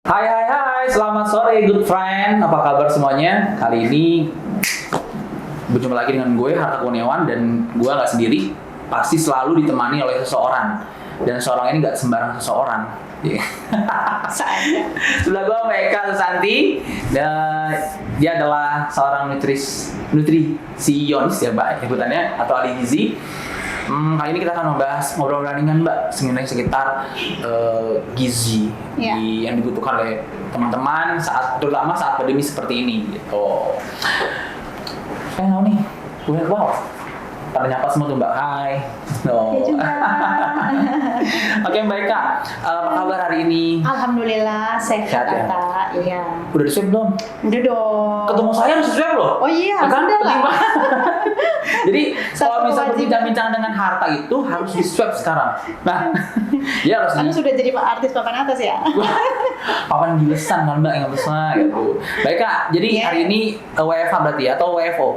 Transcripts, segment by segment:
Hai, selamat sore good friend, apa kabar semuanya? Kali ini berjumpa lagi dengan gue, Harta Kurniawan, dan gue gak sendiri, pasti selalu ditemani oleh seseorang. Dan seorang ini gak sembarang seseorang. Sebelah gue Eka Susanti, dan dia adalah seorang nutrisionis ya Mbak, sebutannya, atau ahli gizi. Kali ini kita akan membahas ngobrol ringan Mbak mengenai sekitar gizi yang dibutuhkan oleh teman-teman terutama saat pandemi seperti ini gitu. Saya tahu nih, gue wow, pada nyapa semua tuh Mbak. Hai. Oke Mbak Eka, apa kabar hari ini? Alhamdulillah sehat ya? Iya. Udah di swab belum? Udah dong. Ketemu saya harus swab loh. Oh iya, kan? udah lah. Jadi kalau bisa berbincang-bincang dengan Harta itu harus di swab sekarang. Nah, dia harus. Kamu sudah jadi artis papan atas ya? Papan gilesan kan Mbak yang besar gitu. Baik Kak, jadi hari ini WFH berarti ya atau WFO?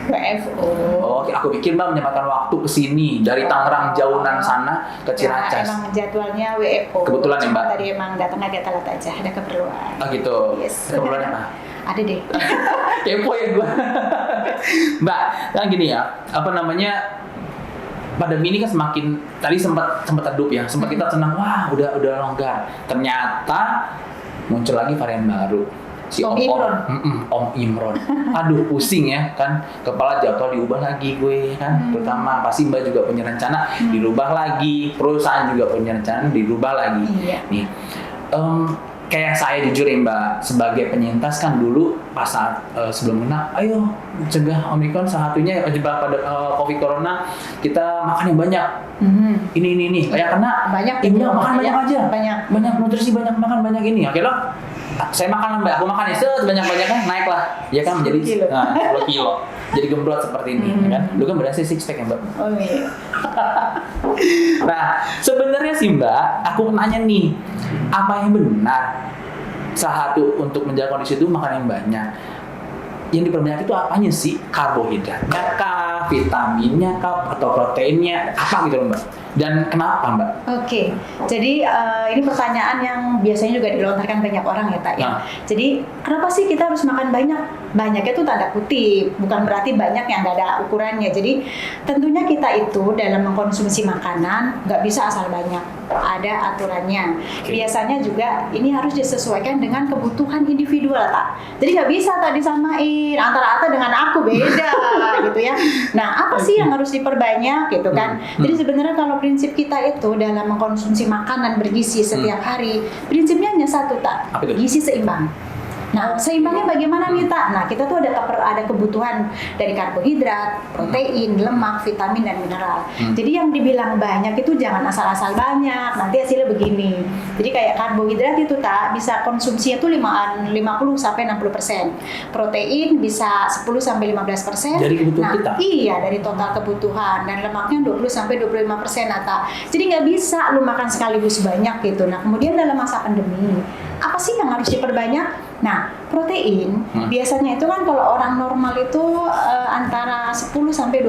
WFO. Oh, aku pikir Mbak menyempatkan waktu ke sini dari Tangerang jauhan sana ke Ciracas. Emang jadwalnya WFO. Kebetulan ya Mbak. Tadi emang datang agak telat aja, ada keperluan. Oh gitu. Yes. Keperluan apa? Ada deh. Kepo ya gue. Mbak, kan gini ya, apa namanya? Pandemi ini kan semakin tadi sempat redup ya, sempat kita senang, wah udah longgar. Ternyata muncul lagi varian baru. Si Om Imron. Aduh pusing ya kan, kepala jadwal diubah lagi gue kan, terutama pasti Mbak juga punya rencana dirubah lagi, perusahaan juga punya rencana dirubah lagi. Nih, kayak saya jujur ya Mbak, sebagai penyintas kan dulu pas saat sebelum kena, ayo cegah Omikron, salah satunya jebak pada Covid Corona, kita makan yang banyak. Ini kayak kena banyak makan banyak aja, banyak nutrisi, banyak makan banyak ini. Akhirnya saya makan Mbak, aku makan ya sebanyak-banyaknya naik lah, ya kan menjadi 10 kilo. Jadi gembrot seperti ini, kan? Lu kan berhasil six pack ya Mbak. Oh iya. Nah, sebenarnya sih Mbak, aku nanya nih, apa yang benar? Salah satu untuk menjaga kondisi itu makan yang banyak. Yang diperbanyak itu apanya sih? Karbohidratnya kah, vitaminnya kah, atau proteinnya? Apa gitu loh Mbak? Dan kenapa Mbak? Oke, jadi ini pertanyaan yang biasanya juga dilontarkan banyak orang ya Tak ya. Jadi kenapa sih kita harus makan banyak? Banyaknya itu tanda kutip, bukan berarti banyak yang nggak ada ukurannya. Jadi tentunya kita itu dalam mengkonsumsi makanan nggak bisa asal banyak, ada aturannya. Biasanya juga ini harus disesuaikan dengan kebutuhan individual Tak. Jadi nggak bisa Tak disamain antara Ata dengan aku, beda gitu ya. Nah apa sih yang harus diperbanyak gitu kan? Jadi sebenarnya kalau prinsip kita itu dalam mengkonsumsi makanan bergizi setiap hari, prinsipnya hanya satu Tak, gizi seimbang. Nah, seimbangnya bagaimana nih Tak? Nah, kita tuh ada kebutuhan dari karbohidrat, protein, lemak, vitamin, dan mineral. Jadi yang dibilang banyak itu jangan asal-asal banyak, nanti hasilnya begini. Jadi kayak karbohidrat itu Tak, bisa konsumsinya tuh 50-60%. Protein bisa 10-15%. Dari kebutuhan kita? Iya, dari total kebutuhan. Dan lemaknya 20-25% Tak. Jadi nggak bisa lu makan sekaligus banyak gitu. Nah, kemudian dalam masa pandemi, apa sih yang harus diperbanyak? Nah, protein biasanya itu kan kalau orang normal itu antara 10-12%.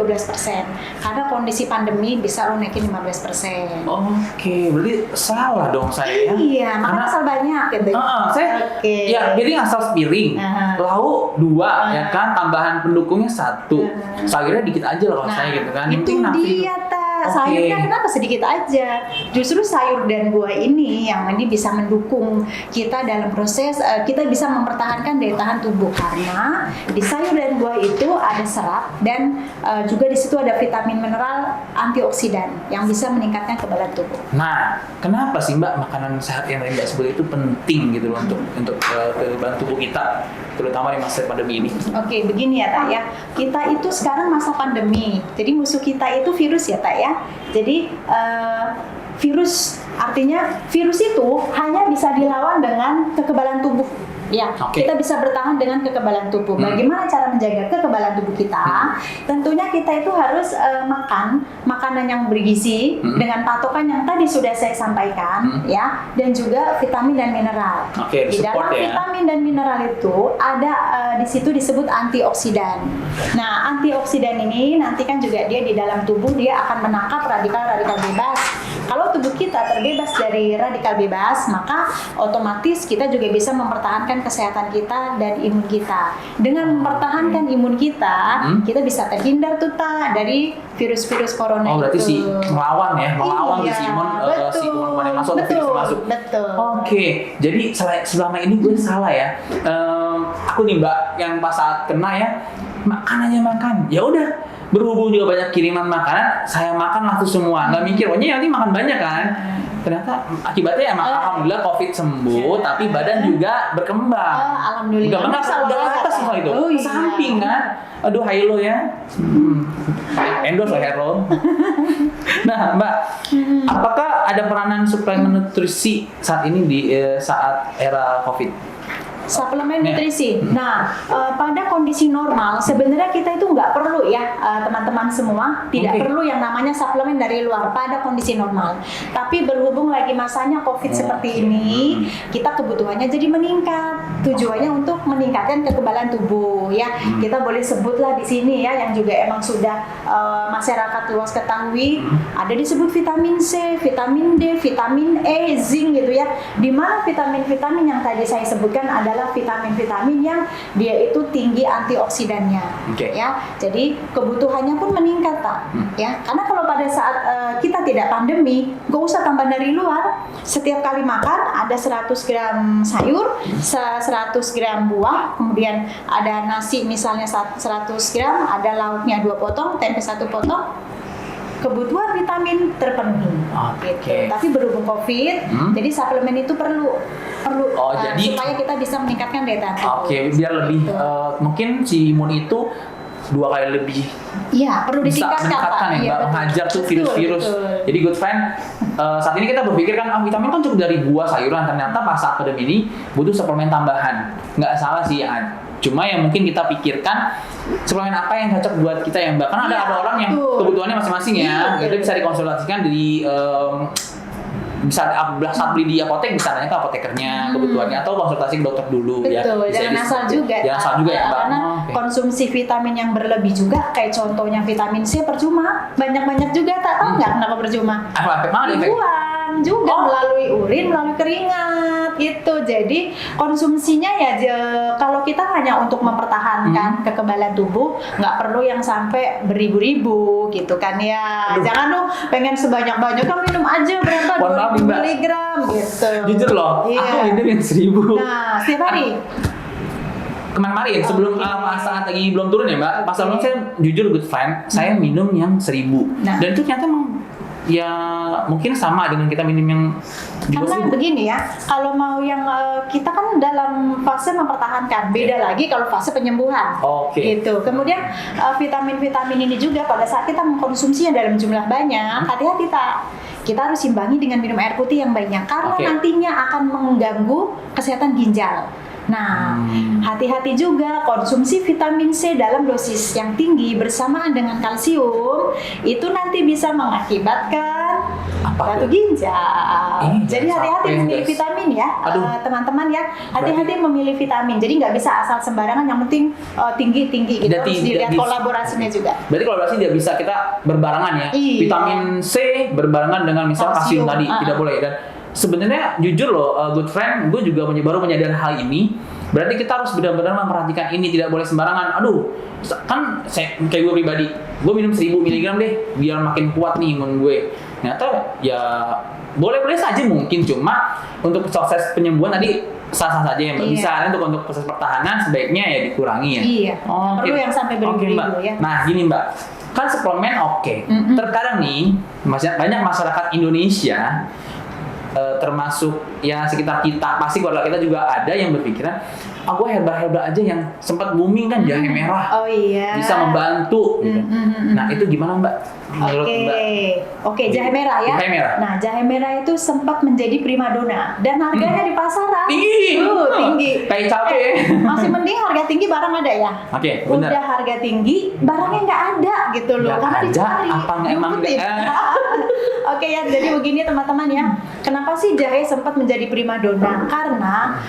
Karena kondisi pandemi bisa lo naikin 15%. Oke, berarti salah dong saya. Iya, makan asal banyak gitu. Ya, jadi asal sepiring, lauk 2 ya kan, tambahan pendukungnya 1. Sayurnya dikit aja loh kalau saya gitu kan. Itu dia Tak. Sayurnya kenapa sedikit aja? Justru sayur dan buah ini bisa mendukung kita dalam proses kita bisa mempertahankan daya tahan tubuh, karena di sayur dan buah itu ada serat dan juga di situ ada vitamin, mineral, antioksidan yang bisa meningkatkan kekebalan tubuh. Nah, kenapa sih Mbak makanan sehat yang tadi Mbak sebut itu penting gitu loh untuk kekebalan tubuh kita, terutama di masa pandemi ini? Oke, begini ya Tak ya. Kita itu sekarang masa pandemi. Jadi musuh kita itu virus ya Tak ya. Jadi virus, artinya virus itu hanya bisa dilawan dengan kekebalan tubuh. Ya, kita bisa bertahan dengan kekebalan tubuh. Bagaimana cara menjaga kekebalan tubuh kita? Tentunya kita itu harus makan makanan yang bergizi dengan patokan yang tadi sudah saya sampaikan, ya, dan juga vitamin dan mineral. Di dalam vitamin dan mineral itu ada di situ disebut antioksidan. Nah, antioksidan ini nanti kan juga dia di dalam tubuh dia akan menangkap radikal-radikal bebas Kalau tubuh kita terbebas dari radikal bebas, maka otomatis kita juga bisa mempertahankan kesehatan kita dan imun kita. Dengan mempertahankan imun kita, kita bisa terhindar tuh Ta dari virus-virus corona Oh, berarti itu. melawan Iya, si imun si kuman yang masuk atau virus yang masuk. Betul. Oke, jadi selama ini gue salah ya. Aku nih Mbak yang pas saat kena ya, makanannya makan. Ya udah, berhubung juga banyak kiriman makanan, saya makan langsung semua. Nggak mikir, oh nanti makan banyak kan. Ternyata akibatnya emang alhamdulillah COVID sembuh, tapi badan juga berkembang. Alhamdulillah. Gak benar, udah ke atas semua itu. Oh, Ke iya. samping kan. Aduh, Hailo ya. Endorse lah Hailo. Nah, Mbak, apakah ada peranan suplemen nutrisi saat ini di saat era COVID? Suplemen nutrisi. Nah, pada kondisi normal sebenarnya kita itu nggak perlu ya teman-teman semua, tidak perlu yang namanya suplemen dari luar pada kondisi normal. Tapi berhubung lagi masanya COVID seperti ini, kita kebutuhannya jadi meningkat. Tujuannya untuk meningkatkan kekebalan tubuh ya. Kita boleh sebutlah di sini ya yang juga emang sudah masyarakat luas ketahui, ada disebut vitamin C, vitamin D, vitamin E, zinc gitu ya. Di mana vitamin-vitamin yang tadi saya sebutkan adalah vitamin-vitamin yang dia itu tinggi antioksidannya, ya. Jadi kebutuhannya pun meningkat, tak? Ya. Karena kalau pada saat kita tidak pandemi, gak usah tambah dari luar. Setiap kali makan ada 100 gram sayur, 100 gram buah, kemudian ada nasi misalnya 100 gram, ada lauknya 2 potong, tempe 1 potong. Kebutuhan vitamin terpenuhi. Gitu. Tapi berhubung COVID, jadi suplemen itu perlu jadi supaya kita bisa meningkatkan daya tahan tubuh. Biar lebih mungkin si imun itu 2 kali lebih. Iya, perlu Bisa ditingkatkan meningkatkan ya, Mbak, menghajar tuh virus-virus. Jadi good friend, saat ini kita berpikir kan vitamin kan cukup dari buah sayuran, ternyata pas saat pandemi ini butuh suplemen tambahan. Nggak salah sih ya. Cuma yang mungkin kita pikirkan suplemen apa yang cocok buat kita ya Mbak. Karena ada orang yang kebutuhannya masing-masing ya. Itu bisa dikonsultasikan di bisa saat beli di apotek bisa nanya ke apotekernya kebutuhannya atau konsultasi ke dokter dulu. Betul, ya. jangan asal juga. Jangan asal juga ya Mbak. Karena konsumsi vitamin yang berlebih juga kayak contohnya vitamin C percuma. Banyak-banyak juga tak tahu nggak kenapa percuma. Dibuang juga melalui urin, melalui keringat gitu. Jadi konsumsinya ya kalau kita hanya untuk mempertahankan kekebalan tubuh, nggak perlu yang sampai beribu-ribu gitu kan ya. Jangan dong pengen sebanyak-banyak kan minum aja berapa 2000 miligram gitu. Jujur loh, aku minum yang 1000. Nah, setiap hari. Kemarin sebelum saat lagi belum turun ya Mbak, pas sebelum saya jujur good friend, saya minum yang 1000. Dan itu ternyata emang ya mungkin sama dengan kita minum yang karena begini ya, kalau mau yang kita kan dalam fase mempertahankan, beda lagi kalau fase penyembuhan. Gitu. Kemudian vitamin-vitamin ini juga pada saat kita mengkonsumsinya dalam jumlah banyak, hati-hati tak. Kita harus imbangi dengan minum air putih yang banyak karena nantinya akan mengganggu kesehatan ginjal. Nah, hati-hati juga konsumsi vitamin C dalam dosis yang tinggi bersamaan dengan kalsium itu nanti bisa mengakibatkan batu ginjal. Jadi hati-hati memilih vitamin ya, teman-teman ya. Hati-hati memilih vitamin. Jadi nggak bisa asal sembarangan. Yang penting tinggi-tinggi. Gitu. Harus dilihat kolaborasinya juga. Berarti kolaborasi tidak bisa kita berbarengan ya. Vitamin C berbarengan dengan misalnya kalsium tadi tidak boleh dan sebenarnya jujur loh, good friend, gue juga baru menyadari hal ini. Berarti kita harus benar-benar memperhatikan ini, tidak boleh sembarangan. Aduh, kan kayak gue pribadi, gue minum 1000 mg deh, biar makin kuat nih imun gue. Ternyata ya boleh-boleh saja mungkin, cuma untuk proses penyembuhan tadi sah-sah saja ya Mbak. Bisa untuk proses pertahanan sebaiknya ya dikurangi ya. Iya. Perlu yang sampai beribu-ribu ya. Nah gini Mbak, kan suplemen terkadang nih banyak masyarakat Indonesia termasuk ya sekitar kita, pasti keluarga kita juga ada yang berpikiran gue herbal aja yang sempat booming kan jahe merah bisa membantu gitu. Nah itu gimana Mbak? Oke, jahe merah ya. Nah jahe merah itu sempat menjadi primadona dan harganya di pasaran tinggi. Kayak cabai. Masih mending harga tinggi barang ada ya. Benar. Udah harga tinggi barangnya nggak ada gitu loh. Karena dicari. Emang Oke ya, jadi begini teman-teman ya. Kenapa sih jahe sempat menjadi primadona? Karena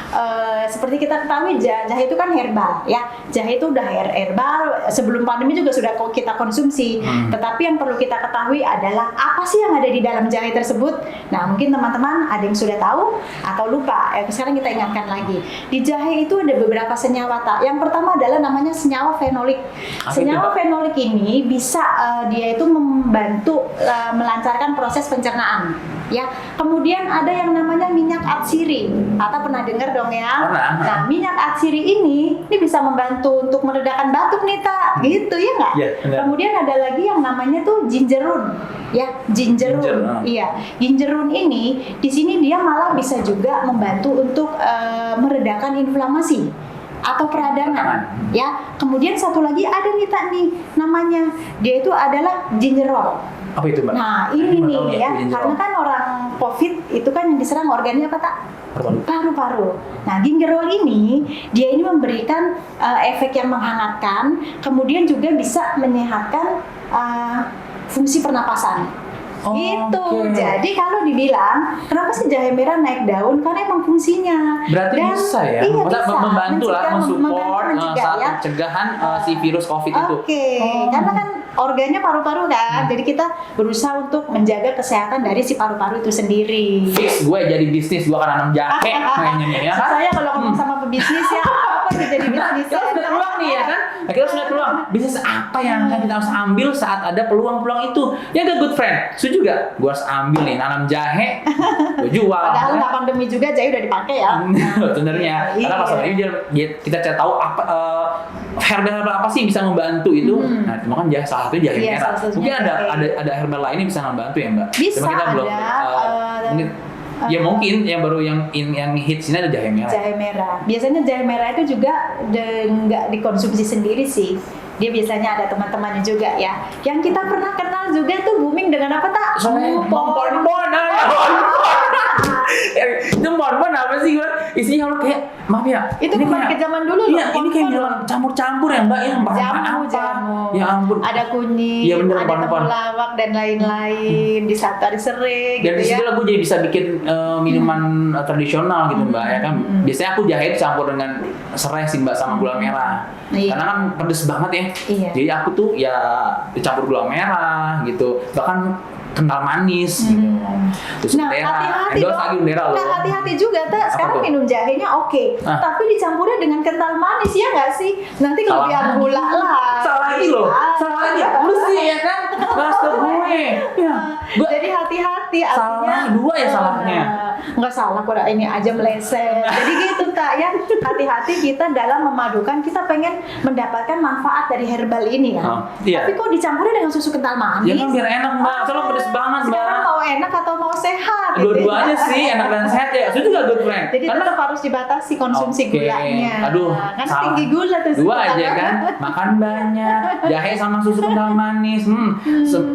seperti kita ketahui ketahui jahe itu kan herbal ya. Jahe itu udah herbal, sebelum pandemi juga sudah kita konsumsi. Tetapi yang perlu kita ketahui adalah apa sih yang ada di dalam jahe tersebut. Nah, mungkin teman-teman ada yang sudah tahu atau lupa. Sekarang kita ingatkan lagi. Di jahe itu ada beberapa senyawa, tak. Yang pertama adalah namanya senyawa fenolik. Senyawa fenolik ini bisa dia itu membantu melancarkan proses pencernaan. Ya, kemudian ada yang namanya minyak atsiri. Ata pernah dengar dong ya? Pernah. Nah, minyak atsiri ini bisa membantu untuk meredakan batuk nih, Tak. Gitu ya nggak? Iya, benar. Kemudian ada lagi yang namanya tuh gingerun. Ya, gingerun. Iya, gingerun ini di sini dia malah bisa juga membantu untuk meredakan inflamasi atau peradangan. Ya, kemudian satu lagi ada nih, Tak, nih namanya. Dia itu adalah gingerol. Apa itu, Mbak? Nah, ini nih ya, karena kan orang COVID itu kan yang diserang organnya apa, Tak? Paru-paru. Nah, gingerol ini dia ini memberikan efek yang menghangatkan, kemudian juga bisa menyehatkan fungsi pernapasan. Gitu. Jadi kalau dibilang kenapa sih jahe merah naik daun, karena emang fungsinya. Berarti bisa ya? Iya, Masa bisa. membantu lah, mensupport saat ya. pencegahan si virus COVID itu. Karena kan organnya paru-paru kan, jadi kita berusaha untuk menjaga kesehatan dari si paru-paru itu sendiri. Fix gue jadi bisnis, gue akan nanam jahe kayaknya nih ya kan? Saya kalau ngomong sama pebisnis ya, apa sih jadi bisnis? Kita sudah peluang nih ya kan? Nah, kita sudah peluang. Bisnis apa yang akan kita harus ambil saat ada peluang-peluang itu? Ya gak, good friend? Setuju gak? Gue harus ambil nih, nanam jahe, gue jual. Padahal nggak pandemi juga jahe udah dipakai ya. Sebenarnya, karena pas ini kita cari tahu apa herbal apa sih yang bisa membantu itu. Nah, cuma kan jahe salah satunya jahe merah. Mungkin ada herbal lain yang bisa membantu ya, Mbak? Bisa, cuma kita belum ada. ya mungkin yang baru yang hits ini ada jahe merah. Jahe merah. Biasanya jahe merah itu juga nggak dikonsumsi sendiri sih. Dia biasanya ada teman-temannya juga ya. Yang kita pernah kenal juga tuh booming dengan apa, Tak? Bonbon. Itu bonbon apa sih, Mbak? Isinya kalau kayak, maaf ya. Itu kembali ke zaman dulu loh. Iya, ini kayak minuman campur-campur ya, Mbak. Yang Jamu. Ya ampun. Ada kunyit, Iya, bener, ada temulawak dan lain-lain. Di satu ada serai dan gitu di situ ya. gue jadi bisa bikin minuman tradisional gitu, Mbak, ya kan. Biasanya aku jahe campur dengan serai sih, Mbak, sama gula merah. Iya. Karena kan pedes banget ya. Iya. Jadi aku tuh ya dicampur gula merah gitu. Bahkan kental manis gitu. Terus Nah, hati-hati dong. lagi bendera loh. Nah, hati-hati juga, Tak. Sekarang tuh? minum jahenya oke. Tapi dicampurnya dengan kental manis, ya nggak sih? Nanti Salah kelebihan lagi. gula lah. Salah lagi loh. Salah lagi. Lu sih ya kan? Bahas ke gue. Ya. Jadi hati-hati. Salah dua ya salahnya. Nggak salah, kok ini aja meleset. Jadi gitu, Tak, ya. Hati-hati kita dalam memadukan, kita pengen mendapatkan manfaat dari herbal ini kan. Iya. Tapi kok dicampurnya dengan susu kental manis? Ya kan biar enak, Mbak. Soalnya pedes banget, Mbak. Sekarang mau enak atau mau sehat? gitu. Dua-duanya sih enak dan sehat ya. Itu juga good friend. Jadi tetap harus dibatasi konsumsi gulanya. Aduh, kan salah. tinggi gula tuh. Dua aja kan, makan banyak, jahe sama susu kental manis,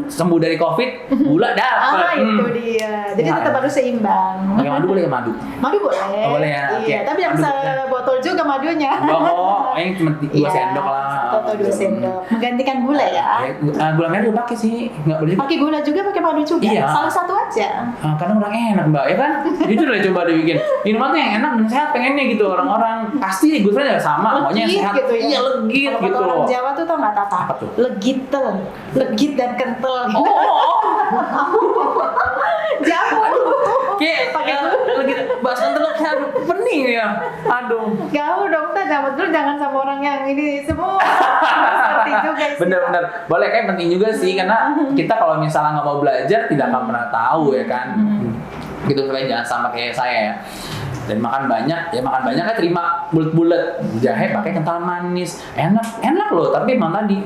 sembuh dari COVID, gula dapat. Itu dia. Jadi tetap harus seimbang. Pakai madu boleh ya, madu? Madu boleh. Oh, boleh ya. Iya, Oke. tapi jangan sebotol juga madunya. Ini cuma 2 sendok lah. Atau 2 sendok. Menggantikan gula ya. Gula merah juga pakai sih, nggak boleh juga. Pakai gula juga, pakai madu juga. Iya. Salah satu aja. Karena orang enak, Mbak, ya kan? Itu udah coba dibikin minuman tuh yang enak dan sehat pengennya gitu. Orang-orang pasti gue ya sama, maunya yang sehat. Gitu ya. Iya, legit Kalau gitu kata loh. orang Jawa tuh tau nggak apa? Apa tuh? Legitel, legit dan kental. Jamu. Kayak lagi bahas kental kayak pening ya. Aduh. Jauh dong, kita jamu dulu, jangan sama orang yang ini semua. Seperti juga sih. Bener-bener boleh, kayak penting juga sih, karena kita kalau misalnya nggak mau belajar tidak akan pernah tahu ya kan. Gitu, supaya jangan sama kayak saya ya. Dan makan banyak kan terima bulat-bulat, jahe pakai kental manis, enak loh, tapi emang tadi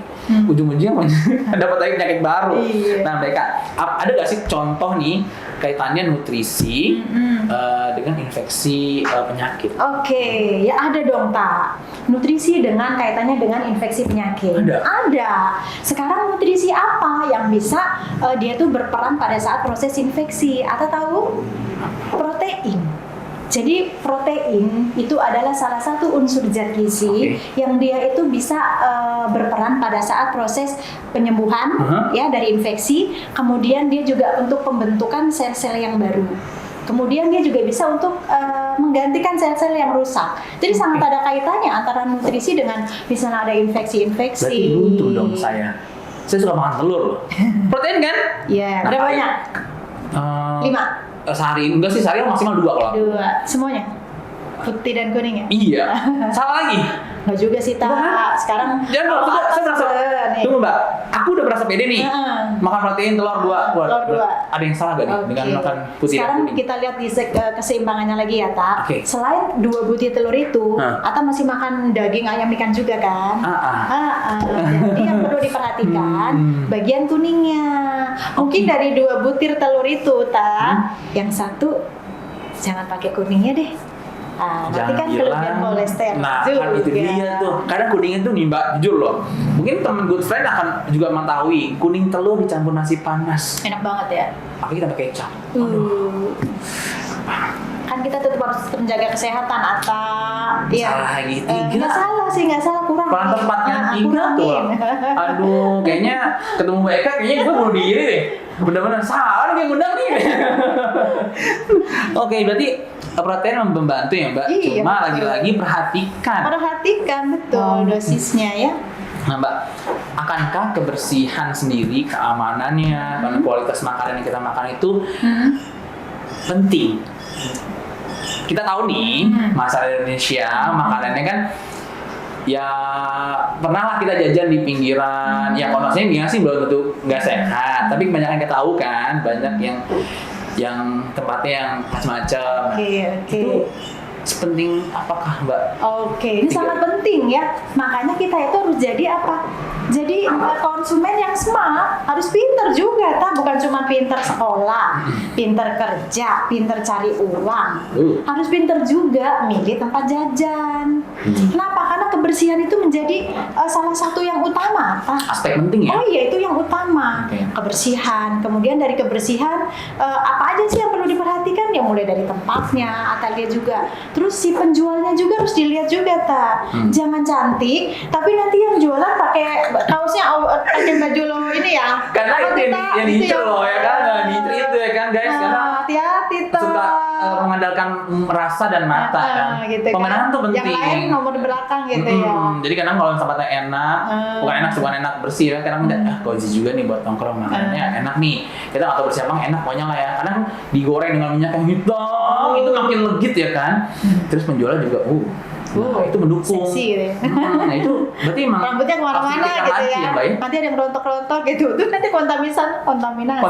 ujung-ujungnya dapat lagi penyakit baru. Iya. Nah, mereka ada gak sih contoh nih kaitannya nutrisi dengan infeksi penyakit? Oke, ya ada dong, Tak. Nutrisi dengan kaitannya dengan infeksi penyakit. Ada. Sekarang nutrisi apa yang bisa dia tuh berperan pada saat proses infeksi? Atau tahu? Protein. Jadi protein itu adalah salah satu unsur zat gizi yang dia itu bisa berperan pada saat proses penyembuhan ya dari infeksi. Kemudian dia juga untuk pembentukan sel-sel yang baru. Kemudian dia juga bisa untuk menggantikan sel-sel yang rusak. Jadi sangat ada kaitannya antara nutrisi dengan misalnya ada infeksi-infeksi. Berarti buntu dong saya. Saya suka makan telur loh. Protein kan? Iya. Nah, Berapa kali- banyak? 5. Sehari enggak sih, sehari maksimal 2 kalau. 2. Semuanya. Putih dan kuning ya? Iya. Salah lagi. Nggak juga sih, Tak. Enggak. Sekarang Jangan kalau atas saya merasa. nih. Tunggu Mbak, aku udah merasa pede nih. Heeh. Makan protein telur 2. Telur 2. Ada yang salah gak nih dengan Oke. makan putih Sekarang dan kuning? kita lihat di keseimbangannya lagi ya, Tak. Oke. Selain 2 butir telur itu, Hah. Ata masih makan daging ayam ikan juga kan? Jadi yang perlu diperhatikan bagian kuningnya. Mungkin dari 2 butir telur itu, Tak, yang satu jangan pakai kuningnya deh. Nanti kan kelebihan kolesterol Nah, juga. kan itu dia tuh. Kadang kuning itu nih Mbak, jujur loh. Mungkin temen good friend akan juga mengetahui kuning telur dicampur nasi panas. Enak banget ya. Apalagi tambah kecap. Kan kita tetap harus menjaga kesehatan, Ata. Salah gitu. Nggak salah sih, nggak salah, kurang. Kurang tempatnya tiga tuh. kurangin. Aduh, kayaknya ketemu Mbak Eka kayaknya gue bunuh diri deh. Bener-bener salah nih yang ngundang nih. Oke, berarti protein membantu ya Mbak. Iya, Cuma betul. lagi-lagi perhatikan. Perhatikan betul dosisnya ya. Nah Mbak, akankah kebersihan sendiri, keamanannya, dan kualitas makanan yang kita makan itu penting? Kita tahu nih, masyarakat Indonesia makanannya kan ya pernah lah kita jajan di pinggiran. Ya konotasinya gimana sih, belum tentu nggak sehat. Tapi kebanyakan kita tahu kan, banyak yang tempatnya yang macam-macam. Oke. Itu sepenting apakah Mbak? Oke, ini sangat penting ya. Makanya kita itu harus jadi apa? Jadi konsumen yang smart, harus pinter juga, bukan cuma pinter sekolah, pinter kerja, pinter cari uang. Harus pinter juga milih tempat jajan. Kenapa? Karena kebersihan itu menjadi salah satu yang utama, Aspek penting ya? Oh iya, itu yang utama. Oke. Kebersihan. Kemudian dari kebersihan apa aja sih yang perlu diperhatikan? Ya mulai dari tempatnya, Atalia juga. Terus si penjualnya juga harus dilihat juga, Jangan cantik, tapi nanti yang jualan pakai kaosnya pakai baju lo ini ya. Karena Apa itu tuh, yang Tak? diincer Itu loh ya kan, diincer itu ya kan guys, karena hati-hati, Tak. suka mengandalkan rasa dan mata kan. Gitu Pemandangan tuh penting. Yang lain nomor belakang gitu ya. Jadi kadang kalau tempatnya enak, bukan enak bersih ya. Kadang cozy juga nih buat nongkrong makanannya enak nih. Kita nggak tahu bersih apa enak pokoknya lah ya. Kadang digoreng dengan minyak yang hitam itu makin legit ya kan. Terus penjualnya juga, nah, itu mendukung. Seksi gitu ya. Nah itu berarti emang Rambutnya kemana-mana harus dipikirkan gitu lagi ya. Mbak ya. Nanti ada yang rontok-rontok gitu. Itu nanti kontaminasi.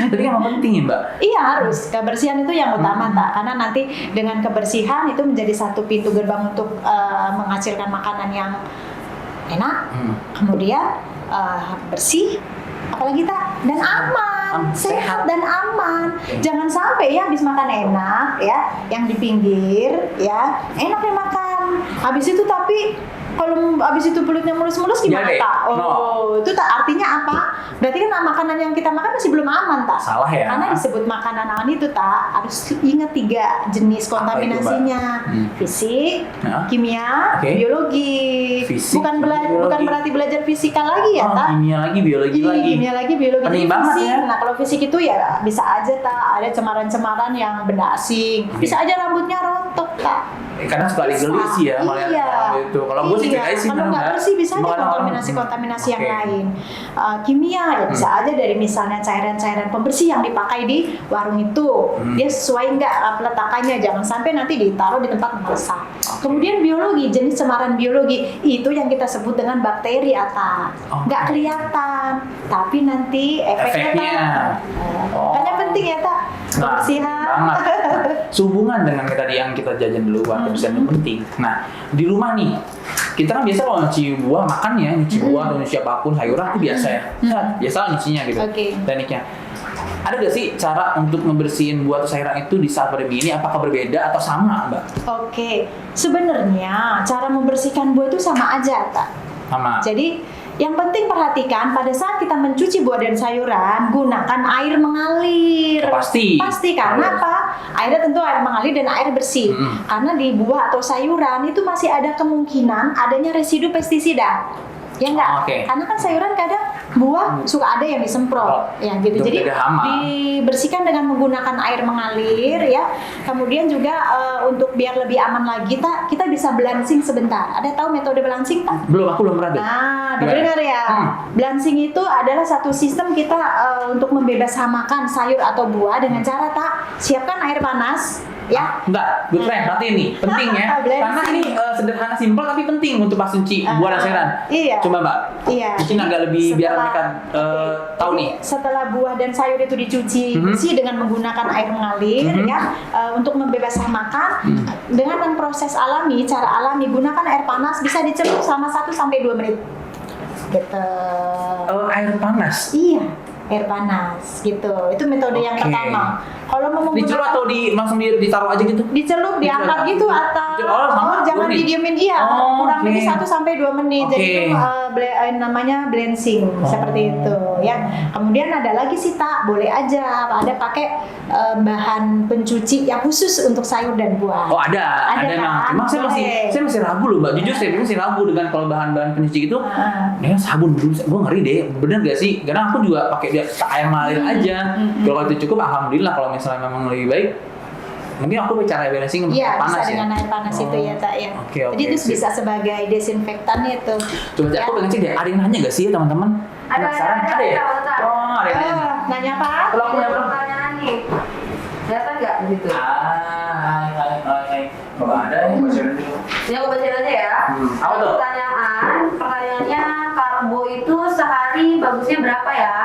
Berarti emang penting ya Mbak. Iya harus, kebersihan itu yang utama, Tak. Karena nanti dengan kebersihan itu menjadi satu pintu gerbang untuk menghasilkan makanan yang enak, kemudian bersih, apalagi Tak, dan aman, sehat dan aman. Jangan sampai ya habis makan enak ya, yang di pinggir ya, enak nih makan. Habis itu tapi kalau habis itu pelutnya mulus-mulus gimana, Ya, deh. Tak? Itu Tak artinya apa? Berarti kan makanan yang kita makan masih belum aman, Tak. Salah ya. Karena disebut makanan aman itu, Tak, harus ingat 3 jenis kontaminasinya. Fisik, Nah. kimia, Oke. biologi. Fisik, bukan biologi. bukan berarti belajar fisika lagi ya, Tak. Kimia lagi, biologi Iya, lagi. kimia lagi, biologi Penting lagi, banget fisik. ya. Nah, kalau fisik itu ya bisa aja, Tak, ada cemaran-cemaran yang benda asing. Oke. Bisa aja rambutnya rontok, Tak. Kadang suka geli sih ya melihat Iya. itu. Kalau gue sih kayak sih Kalau nggak bersih bisa aja kontaminasi yang Oke. lain. Kimia ya bisa aja dari misalnya cairan-cairan pembersih yang dipakai di warung itu. Dia sesuai nggak peletakannya, jangan sampai nanti ditaruh di tempat masak. Kemudian biologi, jenis cemaran biologi itu yang kita sebut dengan bakteri, Ata. Nggak kelihatan, tapi nanti efeknya. Makanya penting ya, Tak. Kebersihan. Banget. Sehubungan dengan tadi yang kita jajan dulu, kebersihan itu penting. Nah, di rumah nih, kita kan biasa kalau nyuci buah makan ya, nyuci buah atau nyuci apapun sayuran itu biasa ya. Biasa lah nyucinya gitu. Oke. Tekniknya. Ada gak sih cara untuk ngebersihin buah atau sayuran itu di saat pandemi ini? Apakah berbeda atau sama, Mbak? Oke, sebenarnya cara membersihkan buah itu sama aja, Tak. Sama. Jadi yang penting perhatikan pada saat kita mencuci buah dan sayuran, gunakan air mengalir. Pasti. Pasti, karena apa? Airnya tentu air mengalir dan air bersih. Karena di buah atau sayuran itu masih ada kemungkinan adanya residu pestisida. Ya enggak? Oke. Karena kan sayuran kadang buah suka ada yang disemprot, ya gitu. Itu Jadi ada hama. dibersihkan dengan menggunakan air mengalir ya. Kemudian juga untuk biar lebih aman lagi, kita bisa belancing sebentar. Ada tahu metode belancing tak? Belum, aku belum pernah. Nah, Gimana? dengar ya. Belancing itu adalah satu sistem kita untuk membebas hamakan sayur atau buah dengan cara tak siapkan air panas ya. Enggak, good friend, berarti ini penting ya. Belancing. Karena ini sederhana, simpel tapi penting untuk pas cuci buah dan sayuran. Iya. Coba Mbak, Iya. mungkin agak lebih biar Setelah- mereka tahu nih. Setelah buah dan sayur itu dicuci bersih dengan menggunakan air mengalir ya, untuk membebas hamakan dengan proses alami, cara alami, gunakan air panas, bisa dicelup selama 1 sampai 2 menit. Gitu. Air panas. Iya, air panas gitu. Itu metode yang Oke. pertama. Kalau mau Dicelup menggunakan atau langsung ditaruh aja gitu? dicelup, diangkat gitu atau jangan 2 menit. didiemin, iya, Oh, kurang lebih oke. 1 sampai 2 menit. Jadi Oke. itu namanya belancing seperti itu ya. Kemudian ada lagi sih tak, boleh aja ada pakai bahan pencuci yang khusus untuk sayur dan buah. Oh ada Ada emang. kan? Cuma Boleh. saya masih ragu loh Mbak. Jujur saya masih ragu dengan kalau bahan-bahan pencuci itu. Heeh. Ya sabun dulu, gue ngeri deh. Bener gak sih? Karena aku juga pakai dia air mengalir aja. Kalau itu cukup, alhamdulillah. Kalau misalnya memang lebih baik, mungkin aku bicara balancing Iya, panas bisa ya. dengan air panas itu ya tak ya. Oke, Jadi itu sip. bisa sebagai desinfektan itu. Coba Ya. aku pengen cek deh. Ada yang nanya gak sih teman-teman? Penasaran? Ada ya? Oh, ada yang nanya. Nanya apa? Kalau aku yang Pertanyaan nih. Kelihatan nggak di situ? Hai. Kalau ada ya bacain dulu. Ini aku bacain aja ya. Apa tuh? Pertanyaannya karbo itu sehari bagusnya berapa ya?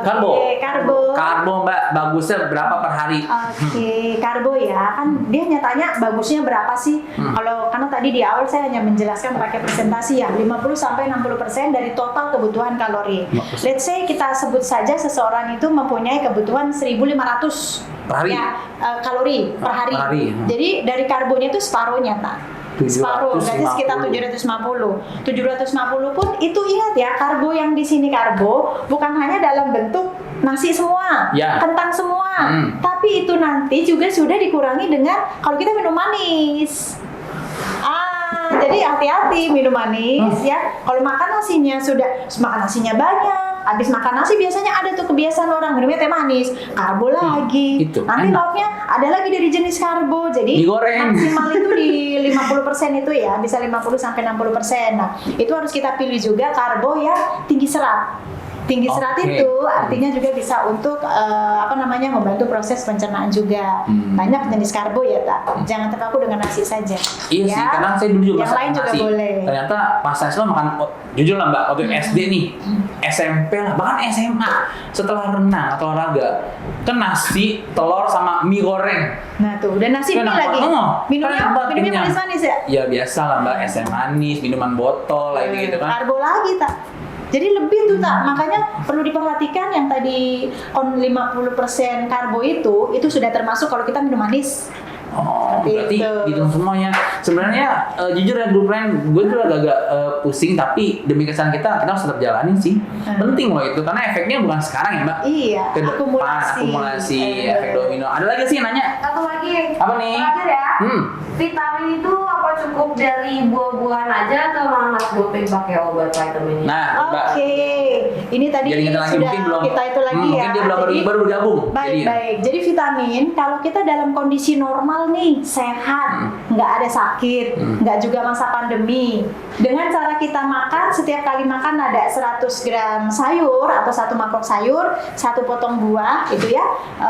Karbo. Karbo. Karbo Mbak, bagusnya berapa per hari? Oke, karbo ya. Kan dia nyatanya bagusnya berapa sih? Kalau karena tadi di awal saya hanya menjelaskan pakai presentasi ya, 50 sampai 60% dari total kebutuhan kalori. Bagus. Let's say kita sebut saja seseorang itu mempunyai kebutuhan 1.500 Per hari? ya, kalori per hari. Per hari, Jadi dari karbonya itu separuhnya tak. 750. Separuh, berarti sekitar 750. 750 pun itu ingat ya, karbo yang di sini karbo bukan hanya dalam bentuk nasi semua, Ya. kentang semua, tapi itu nanti juga sudah dikurangi dengan kalau kita minum manis. Jadi hati-hati minum manis ya. Kalau makan nasinya makan nasinya banyak. Habis makan nasi biasanya ada tuh kebiasaan orang minumnya teh manis, karbo lagi. itu Nanti enak. lauknya ada lagi dari jenis karbo. Jadi Digoreng. maksimal itu di 50% itu ya, bisa 50 sampai 60%. Nah, itu harus kita pilih juga karbo yang tinggi serat. Tinggi serat Oke. itu artinya juga bisa untuk membantu proses pencernaan juga. Banyak jenis karbo ya tak. Jangan terpaku dengan nasi saja. Iya ya. sih, kadang saya dulu juga yang masak lain juga nasi. boleh. Ternyata pas saya selalu makan, jujur lah Mbak, waktu SD nih, SMP lah, bahkan SMA, setelah renang atau olahraga, kan nasi, telur sama mie goreng. Nah tuh, udah nasi mie Enak lagi. banget. Minumnya Enak banget, kenyang. manis-manis ya. Ya biasa lah Mbak, es teh manis, minuman botol, lagi gitu kan. Karbo lagi tak. Jadi lebih tuh tak, makanya perlu diperhatikan yang tadi 50% karbo itu sudah termasuk kalau kita minum manis. Oh, Seperti berarti itu. gitu semuanya. Sebenarnya jujur ya grup friend, gue tuh agak pusing, tapi demi kesan kita harus tetap jalanin sih. Penting loh itu, karena efeknya bukan sekarang ya Mbak. Iya, Ke depan, akumulasi. akumulasi, efek domino. Ada lagi sih yang nanya? Satu lagi. Apa nih? Terakhir ya. Hmm. Vitamin itu apa cukup dari buah-buahan aja atau harus doping pakai obat vitamin? Nah, Mbak. Oke, ini tadi Jadi kita lagi sudah mungkin belum kita itu lagi ya. mungkin dia belum Jadi, baru bergabung. Baik. Jadi vitamin kalau kita dalam kondisi normal nih, sehat, nggak ada sakit, nggak juga masa pandemi. Dengan cara kita makan, setiap kali makan ada 100 gram sayur atau 1 mangkok sayur, 1 potong buah itu ya.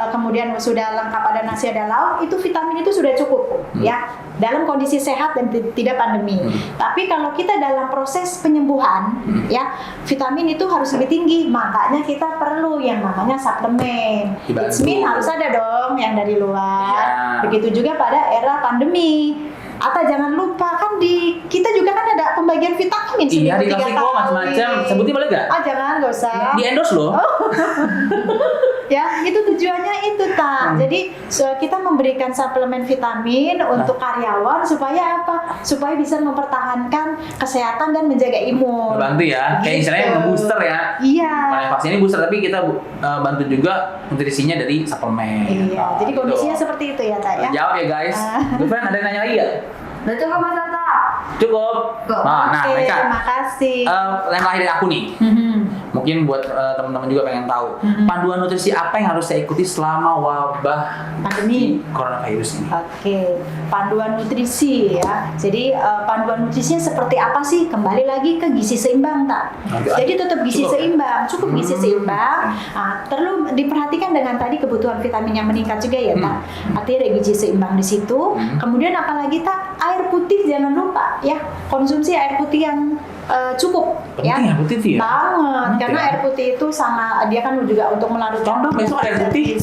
Kemudian sudah lengkap ada nasi ada lauk, itu vitamin itu sudah cukup ya. Dalam kondisi sehat dan tidak pandemi. Tapi kalau kita dalam proses penyembuhan ya, vitamin itu harus lebih tinggi. Makanya kita perlu yang namanya suplemen. Dibantu. It's mean harus ada dong yang dari luar. Iya. Begitu juga pada era pandemi. Atau jangan lupa kan di kita juga kan ada pembagian vitamin Iya, seminggu dikasih 3 kok kali. macam-macam. Sebutin boleh gak? Jangan, nggak usah. Di endorse loh. Ya, itu tujuannya itu tak. Jadi kita memberikan suplemen vitamin untuk karyawan supaya apa? Supaya bisa mempertahankan kesehatan dan menjaga imun. Bantu ya. Kayak Gitu. istilahnya nge-booster ya. Iya. Nah, vaksin ini booster tapi kita bantu juga nutrisinya dari suplemen. Iya. Jadi Gitu. kondisinya seperti itu ya, tak ya. Jawab ya guys. Good friend, ada yang nanya lagi gak? Udah cukup Mas Tata. Cukup. Nah, Oke, Meka, terima kasih. yang terakhir dari aku nih. Mungkin buat teman-teman juga pengen tahu panduan nutrisi apa yang harus saya ikuti selama wabah Pandemi. coronavirus ini. Oke, panduan nutrisi ya. Jadi panduan nutrisinya seperti apa sih? Kembali lagi ke gizi seimbang, tak? Jadi tetap gizi Cukup. seimbang, cukup gizi seimbang. Nah, perlu diperhatikan dengan tadi kebutuhan vitamin yang meningkat juga ya, tak? Artinya ada gizi seimbang di situ. Kemudian apalagi tak? Air putih jangan lupa ya. Konsumsi air putih yang cukup. Penting ya putih itu ya? Banget, karena ya? air putih itu sangat, dia kan juga untuk melarutkan Contoh besok air putih.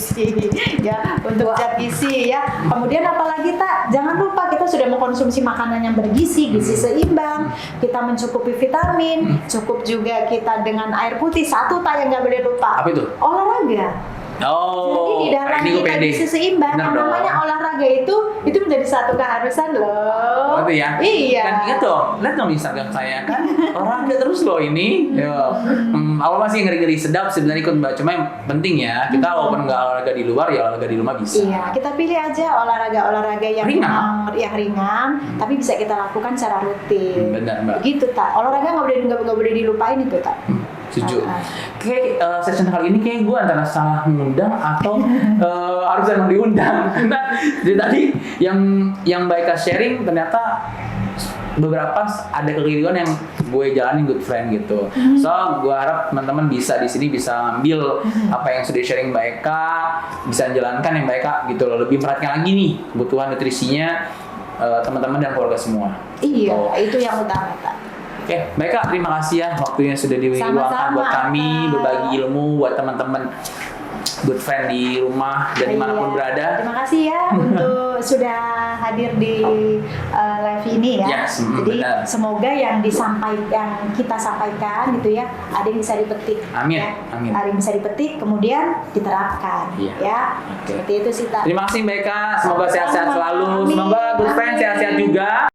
ya, untuk zat gizi ya. Kemudian apalagi tak, jangan lupa kita sudah mengkonsumsi makanan yang bergizi, gizi seimbang, kita mencukupi vitamin, cukup juga kita dengan air putih. Satu tak yang nggak boleh lupa. Apa itu? Olahraga. Oh, Jadi di dalam ini gue kita pede. gizi seimbang, Bener yang dong. namanya olahraga itu menjadi satu keharusan loh. Oh itu ya? Iya. Dan ingat dong, lihat dong di Instagram saya kan olahraga terus loh ini. Yo. Awal masih ngeri-ngeri sedap sebenarnya ikut mbak, cuma yang penting ya kita walaupun nggak olahraga di luar ya olahraga di rumah bisa. Iya, kita pilih aja olahraga-olahraga yang Ringan. memang yang ringan, tapi bisa kita lakukan secara rutin. Benar mbak. Gitu tak. Olahraga nggak boleh dilupain itu tak. Setuju. Kayak session kali ini kayak gue antara salah mengundang atau harus emang diundang. Nah, jadi tadi yang Mbak Eka sharing ternyata beberapa ada kekeliruan yang gue jalanin good friend gitu. So gue harap teman-teman bisa di sini bisa ngambil apa yang sudah sharing Mbak Eka, bisa jalankan yang Mbak Eka gitu loh. Lebih perhatikan lagi nih kebutuhan nutrisinya teman-teman dan keluarga semua. Iya, Gitu. itu yang utama tak. Oke, baik Kak, terima kasih ya waktunya sudah diluangkan Sama-sama, buat kami Kak. berbagi ilmu buat teman-teman good friend di rumah dan dimanapun Iya. berada. Terima kasih ya untuk sudah hadir di live ini ya. Yes, Jadi benar. semoga yang disampaikan kita sampaikan gitu ya, ada yang bisa dipetik. Amin, Ya. amin. Ada yang bisa dipetik kemudian diterapkan. Iya. Ya. Oke. Seperti itu sih tak. Terima kasih Mbak Eka, semoga sehat-sehat Sama-sama. selalu. Amin. Semoga good friend Amin. sehat-sehat juga.